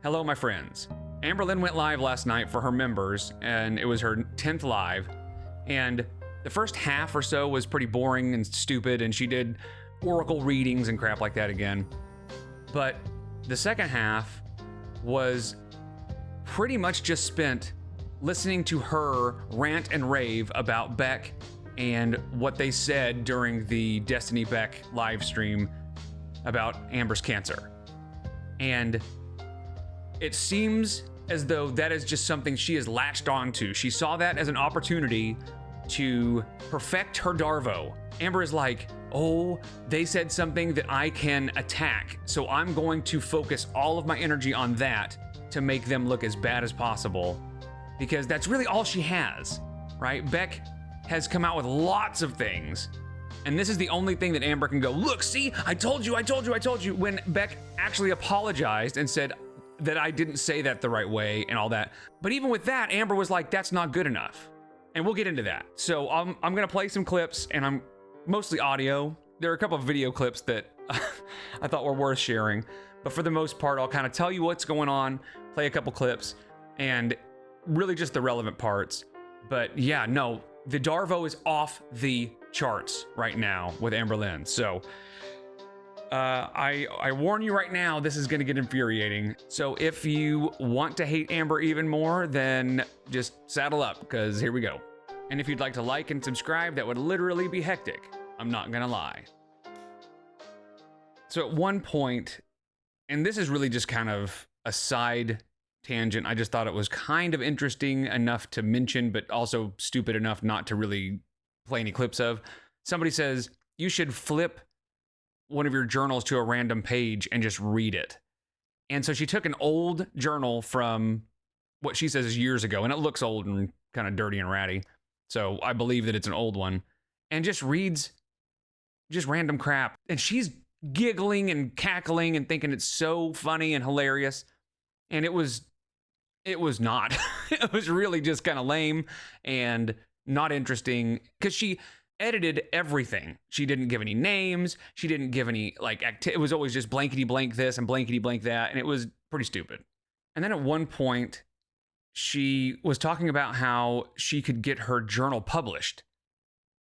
Hello, my friends. Amberlynn went live last night for her members, and it was her 10th live. And the first half or so was pretty boring and stupid, and she did oracle readings and crap like that again. But the second half was pretty much just spent listening to her rant and rave about Beck and what they said during the Destiny Beck live stream about Amber's cancer. And it seems as though that is just something she has latched onto. She saw that as an opportunity to perfect her Darvo. Amber is like, oh, they said something that I can attack, so I'm going to focus all of my energy on that to make them look as bad as possible, because that's really all she has, right? Beck has come out with lots of things, and this is the only thing that Amber can go, look, see, I told you, when Beck actually apologized and said that I didn't say that the right way and all that. But even with that, Amber was like, that's not good enough. And we'll get into that. So I'm gonna play some clips, and I'm mostly audio. There are a couple of video clips that I thought were worth sharing, but for the most part, I'll kind of tell you what's going on, play a couple clips, and really just the relevant parts. But yeah, no, the Darvo is off the charts right now with Amberlynn. So I warn you right now, this is gonna get infuriating. So if you want to hate Amber even more, then just saddle up, because here we go. And if you'd like to like and subscribe, that would literally be hectic. I'm not gonna lie. So at one point, and this is really just kind of a side tangent, I just thought it was kind of interesting enough to mention, but also stupid enough not to really play any clips of. Somebody says, you should flip one of your journals to a random page and just read it. And so she took an old journal from what she says is years ago, and it looks old and kind of dirty and ratty, so I believe that it's an old one, and just reads just random crap. And she's giggling and cackling and thinking it's so funny and hilarious. And it was not. It was really just kind of lame and not interesting, because she edited everything. She didn't give any names. She didn't give any, like, it was always just blankety blank this and blankety blank that. And it was pretty stupid. And then at one point, she was talking about how she could get her journal published.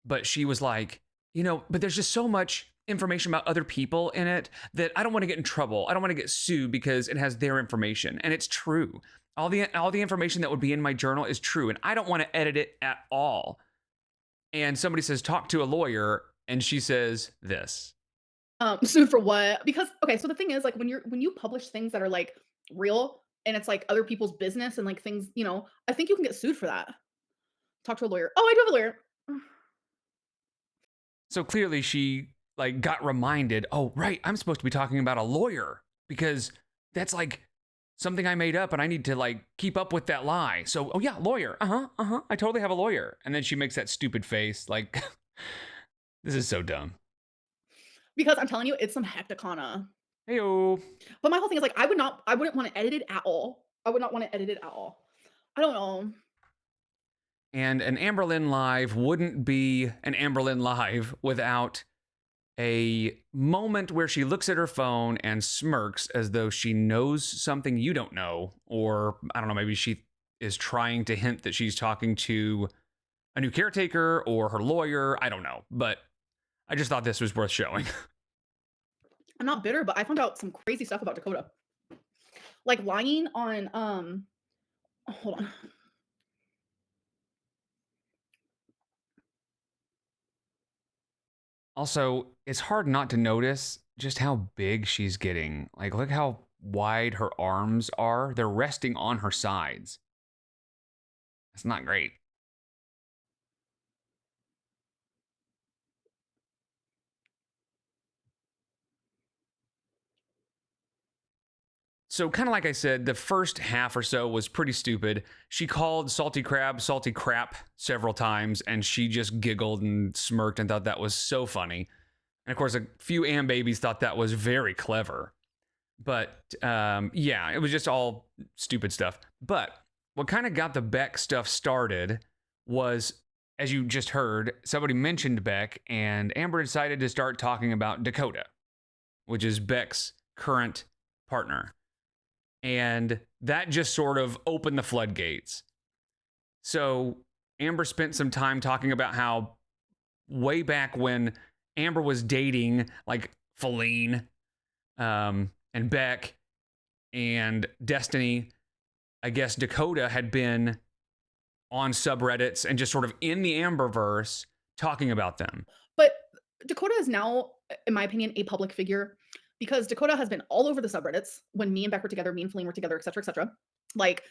But she was like, but there's just so much information about other people in it that I don't want to get in trouble. I don't want to get sued because it has their information. And it's true. All the information that would be in my journal is true. And I don't want to edit it at all. And somebody says, talk to a lawyer. And she says this. Sued for what? Because okay, so the thing is, like, when you publish things that are like real and it's like other people's business and like things, I think you can get sued for that. Talk to a lawyer. Oh, I do have a lawyer. So clearly she like got reminded, oh, right, I'm supposed to be talking about a lawyer because that's like something I made up and I need to like keep up with that lie. So, oh yeah, lawyer. I totally have a lawyer. And then she makes that stupid face like, this is so dumb. Because I'm telling you, it's some hecticana. Heyo. But my whole thing is like, I wouldn't want to edit it at all. I would not want to edit it at all. I don't know. And an Amberlynn live wouldn't be an Amberlynn live without a moment where she looks at her phone and smirks as though she knows something you don't know. Or, I don't know, maybe she is trying to hint that she's talking to a new caretaker or her lawyer. I don't know. But I just thought this was worth showing. I'm not bitter, but I found out some crazy stuff about Dakota. Like lying on, hold on. Also, it's hard not to notice just how big she's getting. Like, look how wide her arms are. They're resting on her sides. That's not great. So kind of like I said, the first half or so was pretty stupid. She called salty crab salty crap several times, and she just giggled and smirked and thought that was so funny. And of course, a few Am babies thought that was very clever. But yeah, it was just all stupid stuff. But what kind of got the Beck stuff started was, as you just heard, somebody mentioned Beck, and Amber decided to start talking about Dakota, which is Beck's current partner. And that just sort of opened the floodgates. So Amber spent some time talking about how way back when Amber was dating like Feline and Beck and Destiny, I guess Dakota had been on subreddits and just sort of in the Amberverse talking about them. But Dakota is now, in my opinion, a public figure because Dakota has been all over the subreddits when me and Beck were together, me and Feline were together, etc., etc. Like,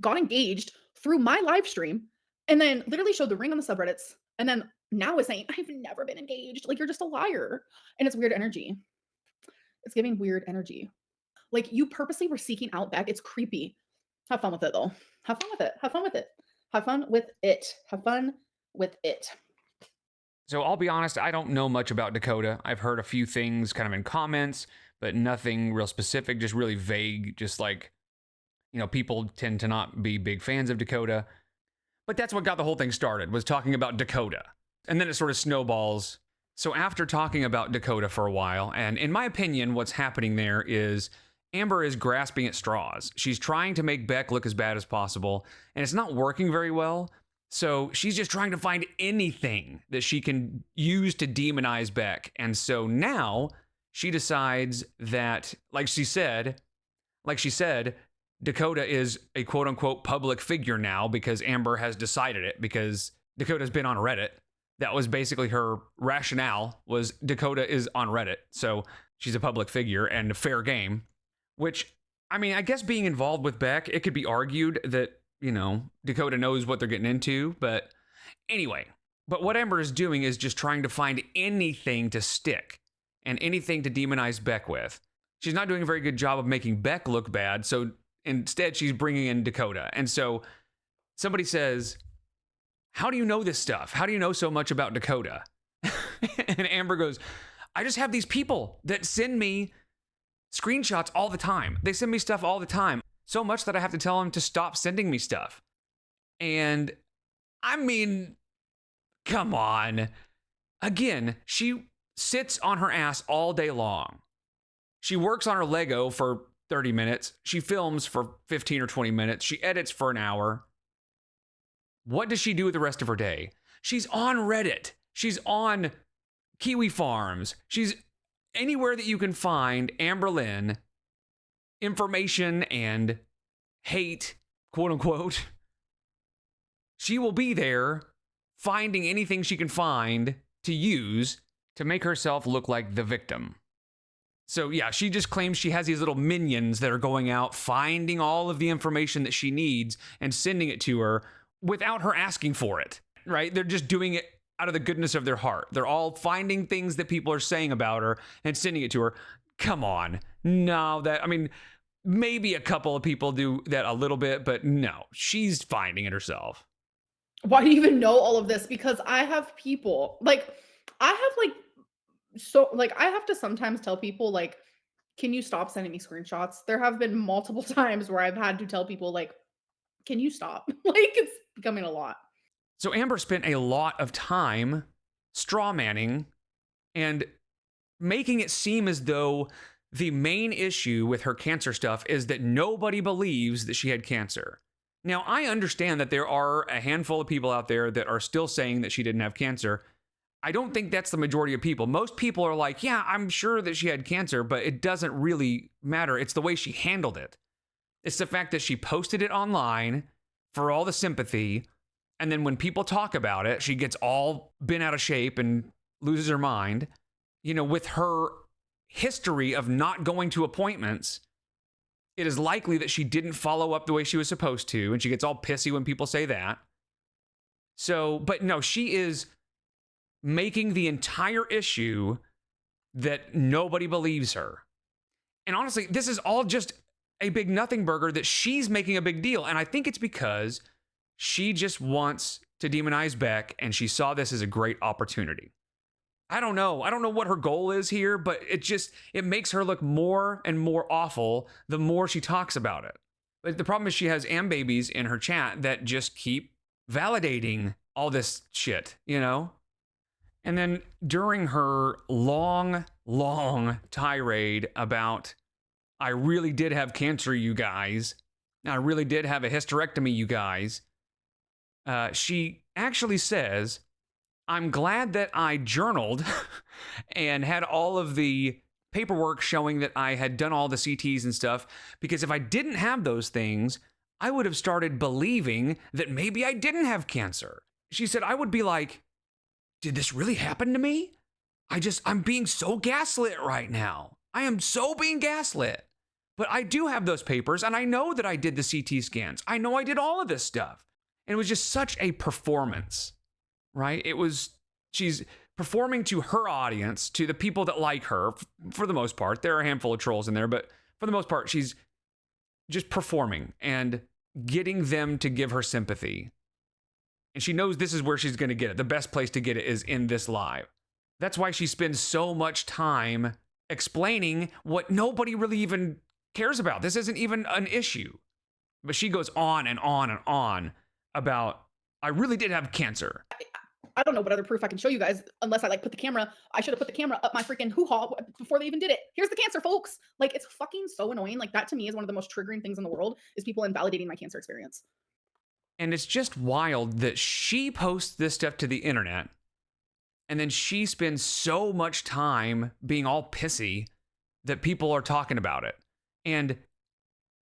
got engaged through my live stream and then literally showed the ring on the subreddits and then now is saying, I've never been engaged. Like, you're just a liar. And it's weird energy. It's giving weird energy. Like, you purposely were seeking out Beck. It's creepy. Have fun with it, though. Have fun with it. Have fun with it. Have fun with it. Have fun with it. So I'll be honest, I don't know much about Dakota. I've heard a few things kind of in comments, but nothing real specific, just really vague, just like, you know, people tend to not be big fans of Dakota. But that's what got the whole thing started, was talking about Dakota. And then it sort of snowballs. So after talking about Dakota for a while, and in my opinion, what's happening there is Amber is grasping at straws. She's trying to make Beck look as bad as possible, and it's not working very well. So she's just trying to find anything that she can use to demonize Beck. And so now she decides that, like she said, Dakota is a quote unquote public figure now because Amber has decided it, because Dakota's been on Reddit. That was basically her rationale, was Dakota is on Reddit. So she's a public figure and fair game, which, I mean, I guess being involved with Beck, it could be argued that, you know, Dakota knows what they're getting into. But anyway, but what Amber is doing is just trying to find anything to stick and anything to demonize Beck with. She's not doing a very good job of making Beck look bad. So instead, she's bringing in Dakota. And so somebody says, how do you know this stuff? How do you know so much about Dakota? And Amber goes, I just have these people that send me screenshots all the time. They send me stuff all the time. So much that I have to tell them to stop sending me stuff. And I mean, come on. Again, she sits on her ass all day long. She works on her Lego for 30 minutes. She films for 15 or 20 minutes. She edits for an hour. What does she do with the rest of her day? She's on Reddit. She's on Kiwi Farms. She's anywhere that you can find Amberlynn information and hate, quote unquote. She will be there finding anything she can find to use to make herself look like the victim. So yeah, she just claims she has these little minions that are going out finding all of the information that she needs and sending it to her without her asking for it, right? They're just doing it out of the goodness of their heart. They're all finding things that people are saying about her and sending it to her. Come on. No, I mean, maybe a couple of people do that a little bit, but no, she's finding it herself. Why do you even know all of this? Because I have people, like, I have, like, so, like, I have to sometimes tell people, like, can you stop sending me screenshots? There have been multiple times where I've had to tell people, like, can you stop? Like, it's becoming a lot. So Amber spent a lot of time strawmanning and making it seem as though the main issue with her cancer stuff is that nobody believes that she had cancer. Now, I understand that there are a handful of people out there that are still saying that she didn't have cancer. I don't think that's the majority of people. Most people are like, yeah, I'm sure that she had cancer, but it doesn't really matter. It's the way she handled it. It's the fact that she posted it online for all the sympathy, and then when people talk about it, she gets all bent out of shape and loses her mind. You know, with her history of not going to appointments, it is likely that she didn't follow up the way she was supposed to, and she gets all pissy when people say that. So, but no, she is making the entire issue that nobody believes her. And honestly, this is all just a big nothing burger that she's making a big deal. And I think it's because she just wants to demonize Beck, and she saw this as a great opportunity. I don't know what her goal is here, but it makes her look more and more awful the more she talks about it. But the problem is she has babies in her chat that just keep validating all this shit, you know? And then during her long tirade about I really did have cancer, you guys. I really did have a hysterectomy, you guys. She actually says, I'm glad that I journaled and had all of the paperwork showing that I had done all the CTs and stuff, because if I didn't have those things, I would have started believing that maybe I didn't have cancer. She said, I would be like, did this really happen to me? I'm being so gaslit right now. I am so being gaslit. But I do have those papers, and I know that I did the CT scans. I know I did all of this stuff. And it was just such a performance, right? She's performing to her audience, to the people that like her, for the most part. There are a handful of trolls in there, but for the most part, she's just performing and getting them to give her sympathy. And she knows this is where she's going to get it. The best place to get it is in this live. That's why she spends so much time explaining what nobody really even cares about. This isn't even an issue. But she goes on and on and on about, I really did have cancer. I don't know what other proof I can show you guys unless I like put the camera. I should have put the camera up my freaking hoo-ha before they even did it. Here's the cancer, folks. Like, it's fucking so annoying. Like, that to me is one of the most triggering things in the world, is people invalidating my cancer experience. And it's just wild that she posts this stuff to the internet, and then she spends so much time being all pissy that people are talking about it. And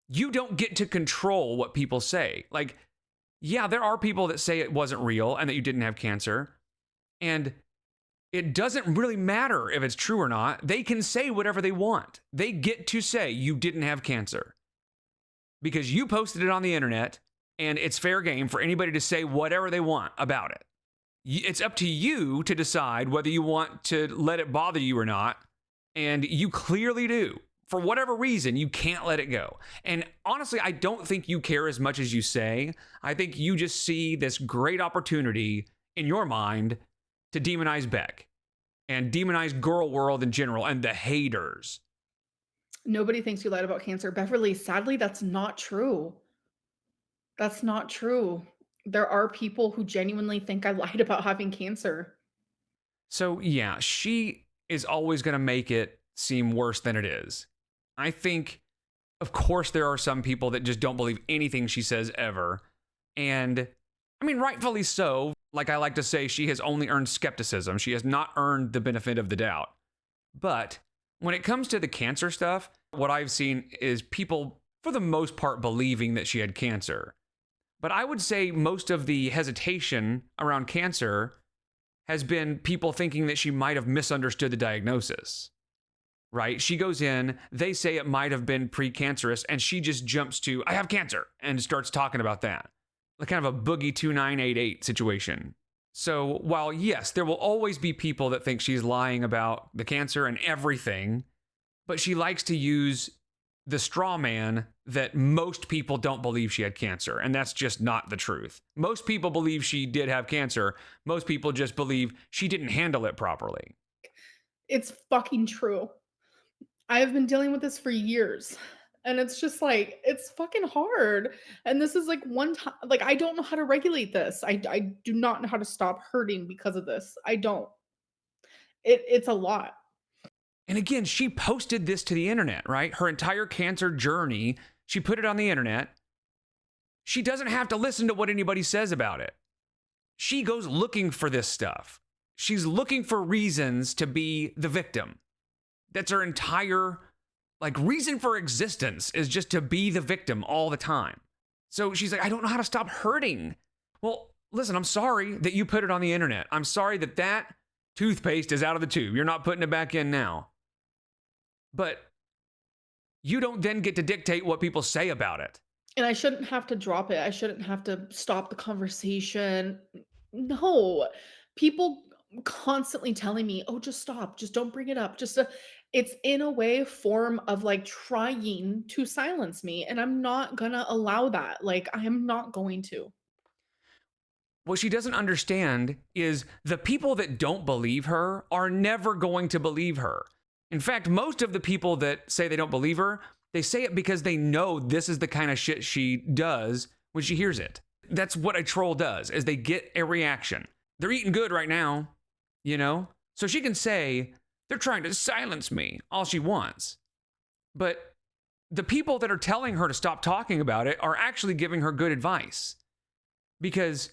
you don't get to control what people say. Like, yeah, there are people that say it wasn't real and that you didn't have cancer. And it doesn't really matter if it's true or not. They can say whatever they want. They get to say you didn't have cancer because you posted it on the internet, and it's fair game for anybody to say whatever they want about it. It's up to you to decide whether you want to let it bother you or not. And you clearly do. For whatever reason, you can't let it go. And honestly, I don't think you care as much as you say. I think you just see this great opportunity in your mind to demonize Beck and demonize girl world in general and the haters. Nobody thinks you lied about cancer. Beverly, sadly, that's not true. That's not true. There are people who genuinely think I lied about having cancer. So yeah, she is always going to make it seem worse than it is. I think, of course, there are some people that just don't believe anything she says ever. And I mean, rightfully so. Like I like to say, she has only earned skepticism. She has not earned the benefit of the doubt. But when it comes to the cancer stuff, what I've seen is people, for the most part, believing that she had cancer. But I would say most of the hesitation around cancer has been people thinking that she might have misunderstood the diagnosis. Right? She goes in, they say it might have been precancerous, and she just jumps to, I have cancer, and starts talking about that. Like kind of a Boogie 2988 situation. So while, yes, there will always be people that think she's lying about the cancer and everything, but she likes to use the straw man that most people don't believe she had cancer, and that's just not the truth. Most people believe she did have cancer. Most people just believe she didn't handle it properly. It's fucking true. I have been dealing with this for years, and it's just like, it's fucking hard. And this is like one time, like, I don't know how to regulate this. I do not know how to stop hurting because of this. I don't. It's a lot. And again, she posted this to the internet, right? Her entire cancer journey, she put it on the internet. She doesn't have to listen to what anybody says about it. She goes looking for this stuff. She's looking for reasons to be the victim. That's her entire, reason for existence, is just to be the victim all the time. So she's like, I don't know how to stop hurting. Well, listen, I'm sorry that you put it on the internet. I'm sorry that that toothpaste is out of the tube. You're not putting it back in now. But you don't then get to dictate what people say about it. And I shouldn't have to drop it. I shouldn't have to stop the conversation. No. People constantly telling me, oh, just stop. Just don't bring it up. It's in a way form of trying to silence me. And I'm not going to allow that. I am not going to. What she doesn't understand is the people that don't believe her are never going to believe her. In fact, most of the people that say they don't believe her, they say it because they know this is the kind of shit she does when she hears it. That's what a troll does, is they get a reaction. They're eating good right now, you know? So she can say, they're trying to silence me all she wants. But the people that are telling her to stop talking about it are actually giving her good advice, because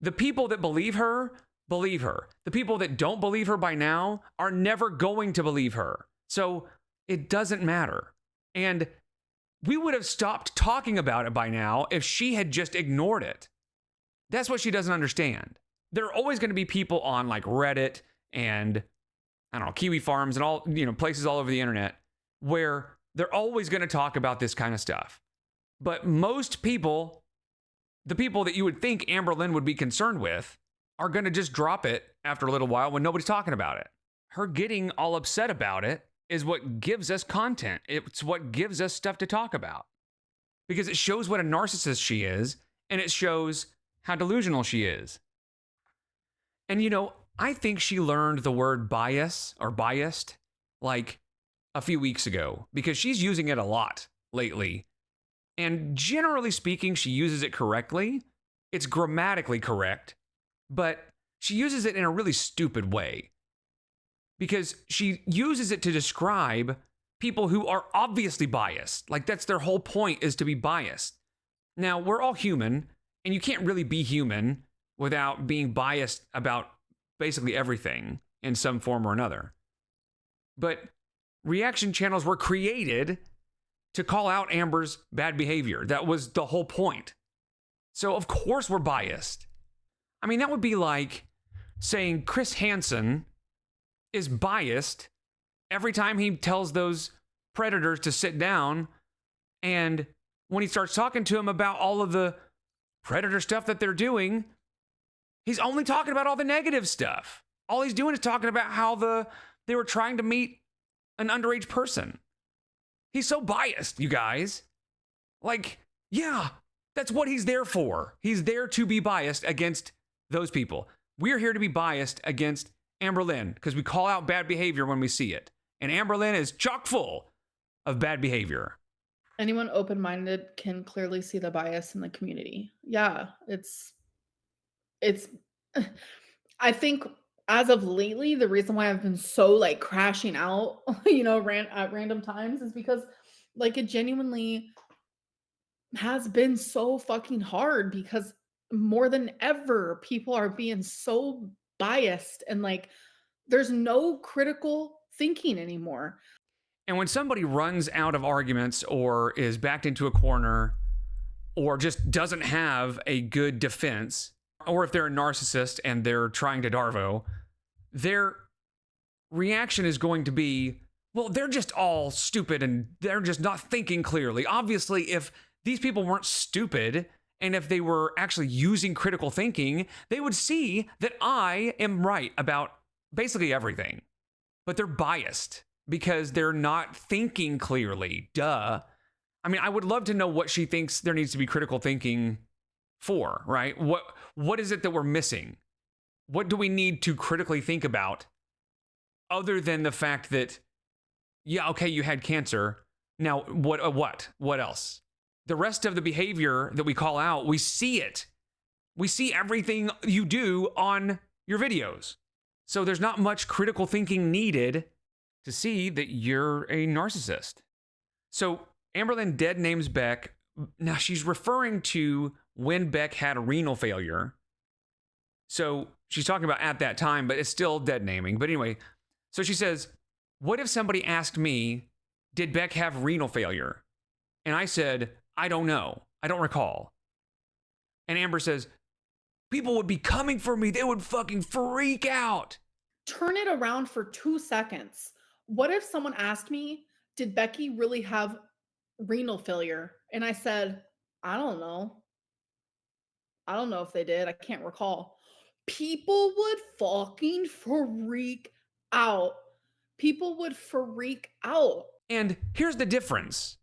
the people that believe her. The people that don't believe her by now are never going to believe her. So it doesn't matter. And we would have stopped talking about it by now if she had just ignored it. That's what she doesn't understand. There are always going to be people on like Reddit and I don't know, Kiwi Farms and all, places all over the internet where they're always going to talk about this kind of stuff. But most people, the people that you would think Amberlynn would be concerned with, are going to just drop it after a little while when nobody's talking about it. Her getting all upset about it is what gives us content. It's what gives us stuff to talk about. Because it shows what a narcissist she is, and it shows how delusional she is. And I think she learned the word bias or biased like a few weeks ago, because she's using it a lot lately. And generally speaking, she uses it correctly. It's grammatically correct, but she uses it in a really stupid way, because she uses it to describe people who are obviously biased. Like, that's their whole point, is to be biased. Now, we're all human, and you can't really be human without being biased about basically everything in some form or another. But reaction channels were created to call out Amber's bad behavior. That was the whole point. So of course we're biased. I mean, that would be like saying Chris Hansen is biased every time he tells those predators to sit down, and when he starts talking to them about all of the predator stuff that they're doing, he's only talking about all the negative stuff. All he's doing is talking about how they were trying to meet an underage person. He's so biased, you guys. Like, yeah, that's what he's there for. He's there to be biased against those people. We're here to be biased against Amberlynn because we call out bad behavior when we see it. And Amberlynn is chock full of bad behavior. Anyone open-minded can clearly see the bias in the community. Yeah, it's I think as of lately, the reason why I've been so like crashing out, at random times is because like it genuinely has been so fucking hard, because more than ever, people are being so biased and like there's no critical thinking anymore. And when somebody runs out of arguments or is backed into a corner or just doesn't have a good defense, or if they're a narcissist and they're trying to Darvo, their reaction is going to be, well, they're just all stupid and they're just not thinking clearly. Obviously, if these people weren't stupid and if they were actually using critical thinking, they would see that I am right about basically everything. But they're biased because they're not thinking clearly. Duh. I mean, I would love to know what she thinks there needs to be critical thinking for, right? What is it that we're missing? What do we need to critically think about other than the fact that, yeah, okay, you had cancer. Now, what else? The rest of the behavior that we call out, we see it. We see everything you do on your videos. So there's not much critical thinking needed to see that you're a narcissist. So Amberlynn dead names Beck. Now she's referring to when Beck had a renal failure. So she's talking about at that time, but it's still dead naming. But anyway, so she says, what if somebody asked me, did Beck have renal failure? And I said, I don't know. I don't recall. And Amber says, people would be coming for me. They would fucking freak out. Turn it around for 2 seconds. What if someone asked me, did Becky really have renal failure? And I said, I don't know. I don't know if they did. I can't recall. People would fucking freak out. People would freak out. And here's the difference.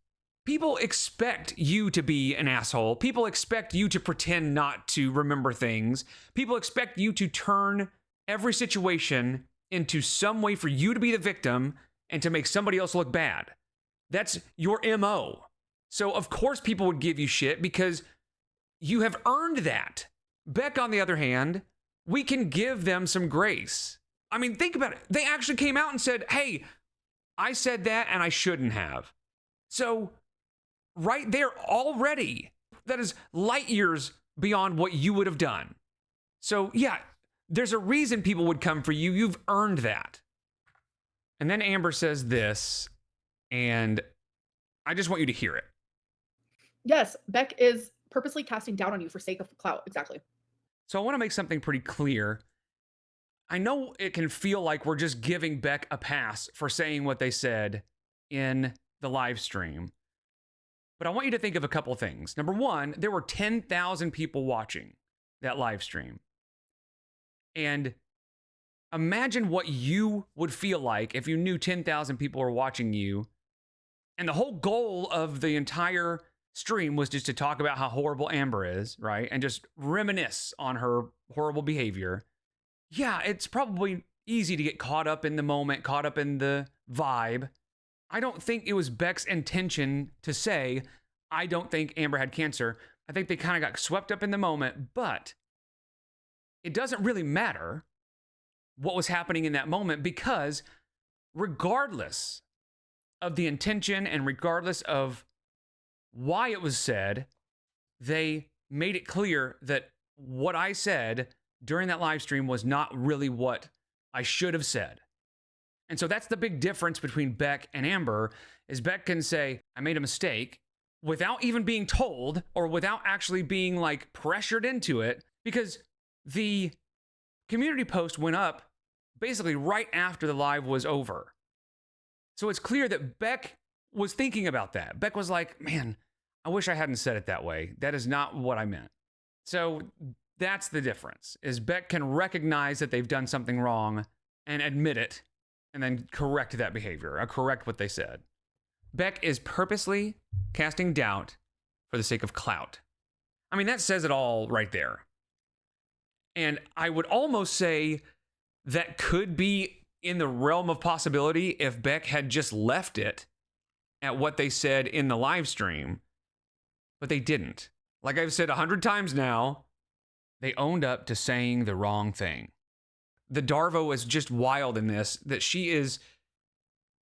People expect you to be an asshole. People expect you to pretend not to remember things. People expect you to turn every situation into some way for you to be the victim and to make somebody else look bad. That's your MO. So of course people would give you shit because you have earned that. Beck, on the other hand, we can give them some grace. I mean, think about it. They actually came out and said, hey, I said that and I shouldn't have. So right there already, that is light years beyond what you would have done. So yeah, there's a reason people would come for you. You've earned that. And then Amber says this, and I just want you to hear it. Yes, Beck is purposely casting doubt on you for sake of clout. Exactly. So I want to make something pretty clear. I know it can feel like we're just giving Beck a pass for saying what they said in the live stream. But I want you to think of a couple things. Number one, there were 10,000 people watching that live stream. And imagine what you would feel like if you knew 10,000 people were watching you. And the whole goal of the entire stream was just to talk about how horrible Amber is, right? And just reminisce on her horrible behavior. Yeah, it's probably easy to get caught up in the moment, caught up in the vibe. I don't think it was Beck's intention to say, I don't think Amber had cancer. I think they kind of got swept up in the moment, but it doesn't really matter what was happening in that moment, because regardless of the intention and regardless of why it was said, they made it clear that what I said during that live stream was not really what I should have said. And so that's the big difference between Beck and Amber, is Beck can say, I made a mistake without even being told or without actually being like pressured into it, because the community post went up basically right after the live was over. So it's clear that Beck was thinking about that. Beck was like, man, I wish I hadn't said it that way. That is not what I meant. So that's the difference, is Beck can recognize that they've done something wrong and admit it and then correct that behavior or correct what they said. Beck is purposely casting doubt for the sake of clout. I mean, that says it all right there. And I would almost say that could be in the realm of possibility if Beck had just left it at what they said in the live stream, but they didn't. Like I've said 100 times now, they owned up to saying the wrong thing. The Darvo is just wild in this, that she's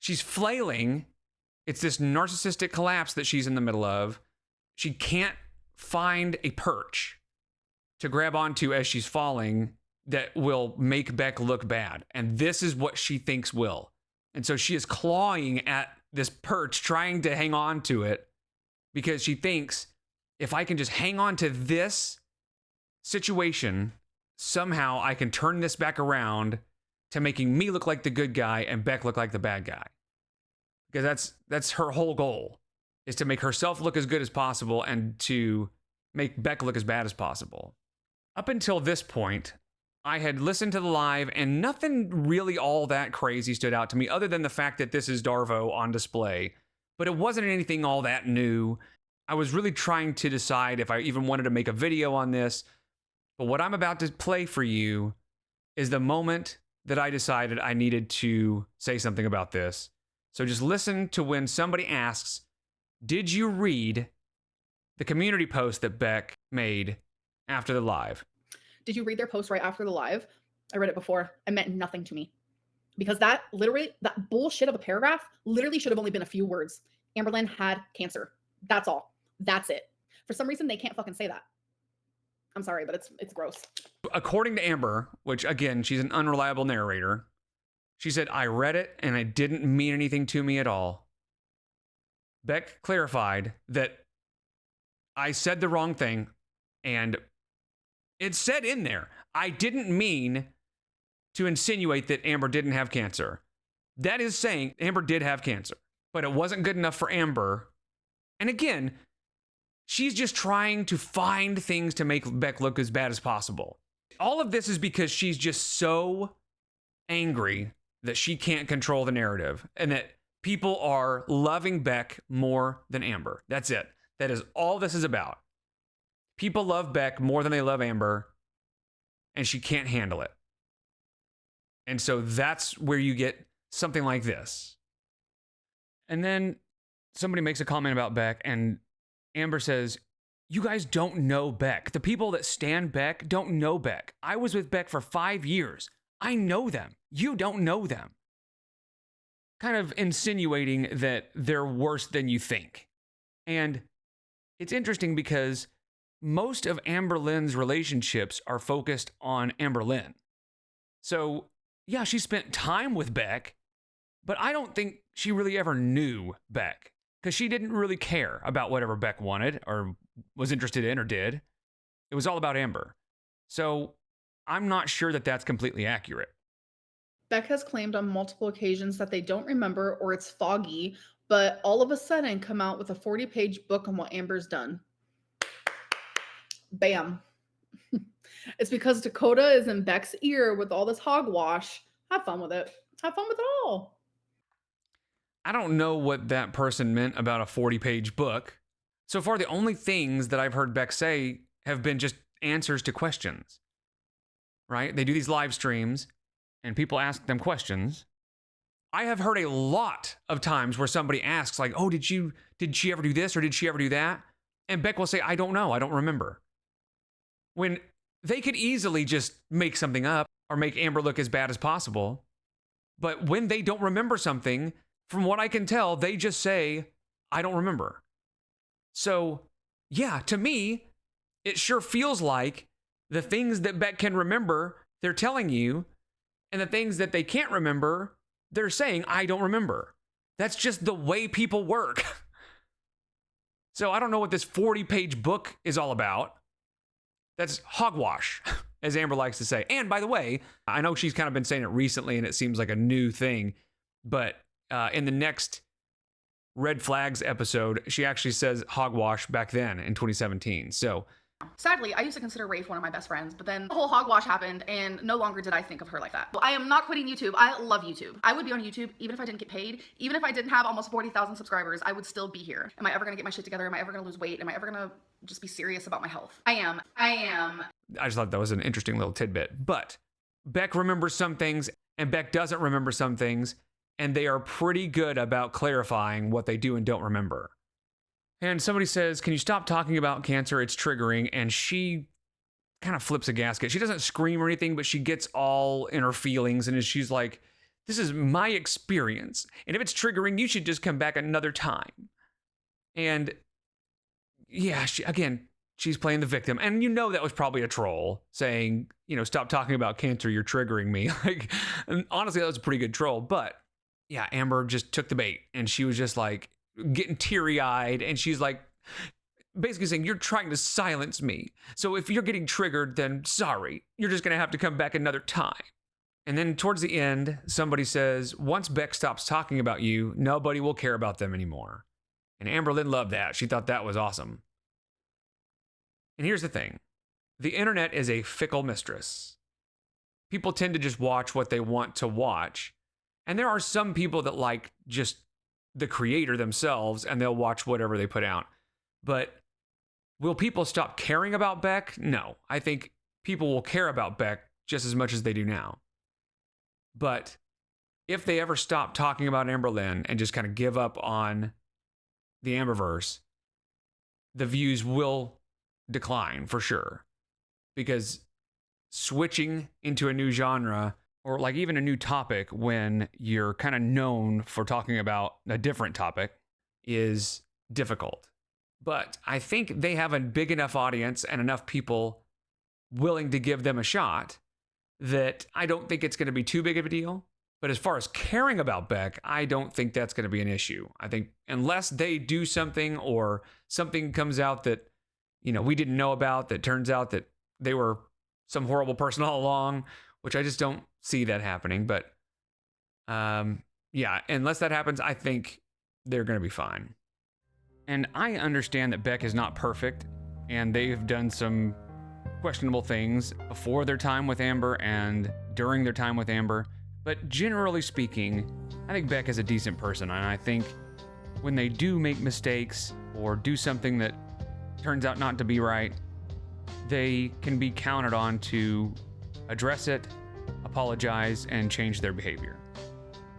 flailing. It's this narcissistic collapse that she's in the middle of. She can't find a perch to grab onto as she's falling that will make Beck look bad. And this is what she thinks will. And so she is clawing at this perch, trying to hang on to it, because she thinks, if I can just hang on to this situation, somehow I can turn this back around to making me look like the good guy and Beck look like the bad guy. Because that's her whole goal, is to make herself look as good as possible and to make Beck look as bad as possible. Up until this point, I had listened to the live and nothing really all that crazy stood out to me other than the fact that this is Darvo on display. But it wasn't anything all that new. I was really trying to decide if I even wanted to make a video on this. But what I'm about to play for you is the moment that I decided I needed to say something about this. So just listen to when somebody asks, did you read the community post that Beck made after the live? Did you read their post right after the live? I read it before. It meant nothing to me. Because that bullshit of a paragraph literally should have only been a few words. Amberlynn had cancer. That's all. That's it. For some reason, they can't fucking say that. I'm sorry, but it's gross. According to Amber, which again, she's an unreliable narrator, she said, I read it and it didn't mean anything to me at all. Beck clarified that I said the wrong thing, and it said in there, I didn't mean to insinuate that Amber didn't have cancer. That is saying Amber did have cancer, but it wasn't good enough for Amber. And again, she's just trying to find things to make Beck look as bad as possible. All of this is because she's just so angry that she can't control the narrative and that people are loving Beck more than Amber. That's it. That is all this is about. People love Beck more than they love Amber, and she can't handle it. And so that's where you get something like this. And then somebody makes a comment about Beck, and Amber says, you guys don't know Beck. The people that stand Beck don't know Beck. I was with Beck for 5 years. I know them. You don't know them. kind of insinuating that they're worse than you think. And it's interesting because most of Amberlynn's relationships are focused on Amberlynn. So, yeah, she spent time with Beck, but I don't think she really ever knew Beck because she didn't really care about whatever Beck wanted or was interested in or did. It was all about Amber. So, I'm not sure that that's completely accurate. Beck has claimed on multiple occasions that they don't remember or it's foggy, but all of a sudden come out with a 40-page book on what Amber's done. Bam. It's because Dakota is in Beck's ear with all this hogwash. Have fun with it. Have fun with it all. I don't know what that person meant about a 40-page book. So far, the only things that I've heard Beck say have been just answers to questions, right? They do these live streams and people ask them questions. I have heard a lot of times where somebody asks like, oh, did she ever do this or did she ever do that? And Beck will say, I don't know. I don't remember. When they could easily just make something up or make Amber look as bad as possible. But when they don't remember something, from what I can tell, they just say, I don't remember. So, yeah, to me, it sure feels like the things that Beck can remember, they're telling you, and the things that they can't remember, they're saying, I don't remember. That's just the way people work. So I don't know what this 40-page book is all about. That's hogwash, as Amber likes to say. And by the way, I know she's kind of been saying it recently and it seems like a new thing, but in the next Red Flags episode, she actually says hogwash back then in 2017. So sadly, I used to consider Rafe one of my best friends, but then the whole hogwash happened and no longer did I think of her like that. Well, I am not quitting YouTube. I love YouTube. I would be on YouTube even if I didn't get paid. Even if I didn't have almost 40,000 subscribers, I would still be here. Am I ever gonna get my shit together? Am I ever gonna lose weight? Am I ever gonna just be serious about my health? I am. I just thought that was an interesting little tidbit. But Beck remembers some things and Beck doesn't remember some things, and they are pretty good about clarifying what they do and don't remember. And somebody says, can you stop talking about cancer? It's triggering. And she kind of flips a gasket. She doesn't scream or anything, but she gets all in her feelings. And she's like, this is my experience. And if it's triggering, you should just come back another time. And yeah, she's playing the victim. And you know that was probably a troll saying, stop talking about cancer. You're triggering me. And honestly, that was a pretty good troll. But yeah, Amber just took the bait. And she was just like, getting teary-eyed, and she's like basically saying, you're trying to silence me. So if you're getting triggered, then sorry, you're just gonna have to come back another time. And then towards the end, somebody says, once Beck stops talking about you, nobody will care about them anymore. And Amberlynn loved that. She thought that was awesome. And here's the thing. The internet is a fickle mistress. People tend to just watch what they want to watch. And there are some people that like just the creator themselves, and they'll watch whatever they put out. But will people stop caring about Beck? No. I think people will care about Beck just as much as they do now. But if they ever stop talking about Amberlynn and just kind of give up on the Amberverse, the views will decline for sure. Because switching into a new genre, or like even a new topic when you're kind of known for talking about a different topic, is difficult. But I think they have a big enough audience and enough people willing to give them a shot that I don't think it's going to be too big of a deal. But as far as caring about Beck, I don't think that's going to be an issue. I think unless they do something or something comes out that, we didn't know about, that turns out that they were some horrible person all along, which I just don't see that happening. But yeah, unless that happens, I think they're going to be fine. And I understand that Beck is not perfect, and they've done some questionable things before their time with Amber and during their time with Amber. But generally speaking, I think Beck is a decent person, and I think when they do make mistakes or do something that turns out not to be right, they can be counted on to address it, apologize, and change their behavior.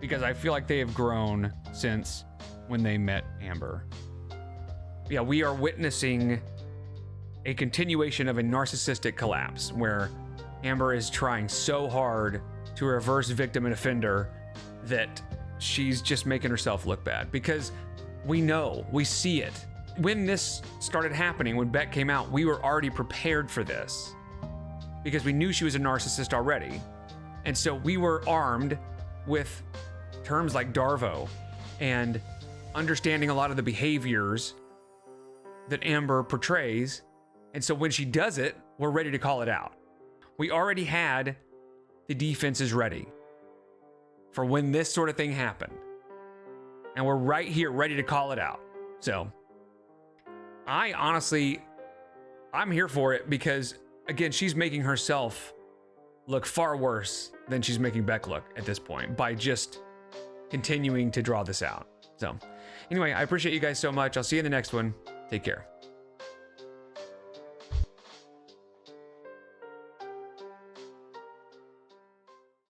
Because I feel like they have grown since when they met Amber. Yeah, we are witnessing a continuation of a narcissistic collapse where Amber is trying so hard to reverse victim and offender that she's just making herself look bad, because we know, we see it. When this started happening, when Beck came out, we were already prepared for this because we knew she was a narcissist already. And so we were armed with terms like Darvo and understanding a lot of the behaviors that Amber portrays. And so when she does it, we're ready to call it out. We already had the defenses ready for when this sort of thing happened. And we're right here ready to call it out. So I'm here for it because, again, she's making herself look far worse than she's making Beck look at this point by just continuing to draw this out. So anyway, I appreciate you guys so much. I'll see you in the next one. Take care.